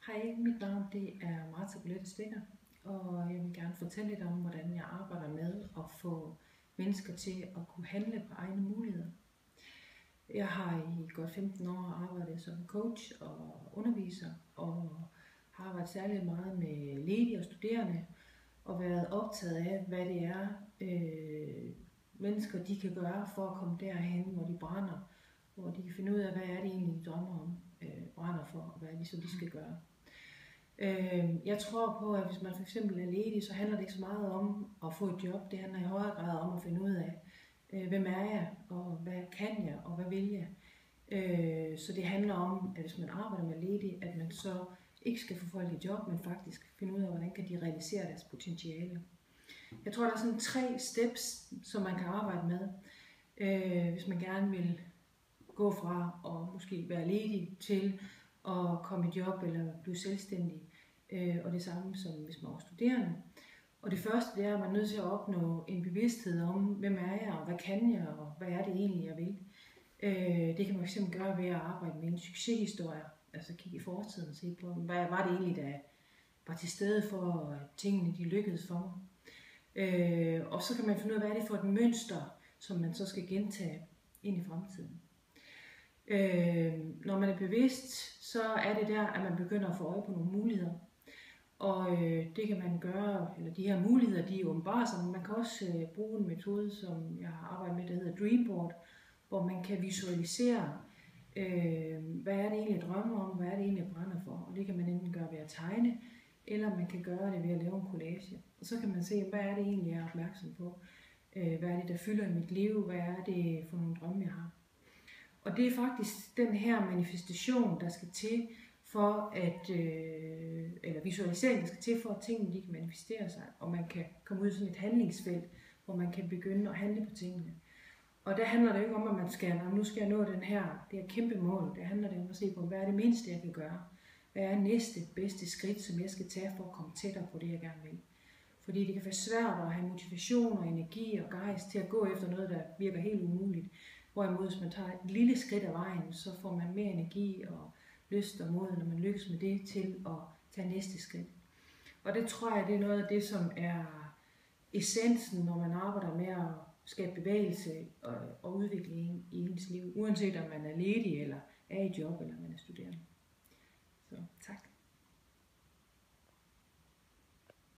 Hej, mit navn det er Martha Bolette Stikker, og jeg vil gerne fortælle lidt om, hvordan jeg arbejder med at få mennesker til at kunne handle på egne muligheder. Jeg har i godt 15 år arbejdet som coach og underviser, og har arbejdet særligt meget med ledige og studerende, og været optaget af, hvad det er, mennesker de kan gøre for at komme derhen, hvor de brænder, hvor de kan finde ud af, hvad er det egentlig, de drømmer om, brænder for, og hvad er det så, de skal gøre. Jeg tror på, at hvis man for eksempel er ledig, så handler det ikke så meget om at få et job. Det handler i højere grad om at finde ud af, hvem er jeg, og hvad kan jeg, og hvad vil jeg. Så det handler om, at hvis man arbejder med ledig, at man så ikke skal få folk i job, men faktisk finde ud af, hvordan kan de realisere deres potentiale. Jeg tror, der er sådan 3 steps, som man kan arbejde med, hvis man gerne vil gå fra at måske være ledig til at komme i job eller blive selvstændig. Og det samme som hvis man er studerende. Og det første det er, at man er nødt til at opnå en bevidsthed om, hvem er jeg, og hvad kan jeg, og hvad er det egentlig, jeg vil. Det kan man fx gøre ved at arbejde med en succeshistorie. Altså kigge i fortiden og se på, hvad var det egentlig, der var til stede for, at tingene de lykkedes for mig. Og så kan man finde ud af, hvad er det for et mønster, som man så skal gentage ind i fremtiden. Når man er bevidst, så er det der, at man begynder at få øje på nogle muligheder. Og det kan man gøre, eller de her muligheder, de er åbenbare sig, men man kan også bruge en metode, som jeg har arbejdet med, der hedder Dreamboard, hvor man kan visualisere, hvad er det egentlig, jeg drømmer om, hvad er det egentlig, jeg brænder for. Og det kan man enten gøre ved at tegne, eller man kan gøre det ved at lave en collage. Og så kan man se, hvad er det egentlig, jeg er opmærksom på, hvad er det, der fylder i mit liv, hvad er det for nogle drømme, jeg har. Og det er faktisk den her manifestation, der skal til for at, eller visualisering, der skal til for, at tingene de kan manifestere sig, og man kan komme ud i sådan et handlingsfelt, hvor man kan begynde at handle på tingene. Og der handler det ikke om, at man skal, nu skal jeg nå det her kæmpe mål. Det handler det om at se på, hvad er det mindste, jeg kan gøre? Hvad er næste bedste skridt, som jeg skal tage for at komme tættere på det, jeg gerne vil? Fordi det kan være svært at have motivation og energi og gejst til at gå efter noget, der virker helt umuligt. Hvorimod, hvis man tager et lille skridt af vejen, så får man mere energi og lyst og mod, når man lykkes med det, til at tage næste skridt. Og det tror jeg, det er noget af det, som er essensen, når man arbejder med at skabe bevægelse og udvikling i ens liv, uanset om man er ledig eller er i job eller man er studerende. Så tak.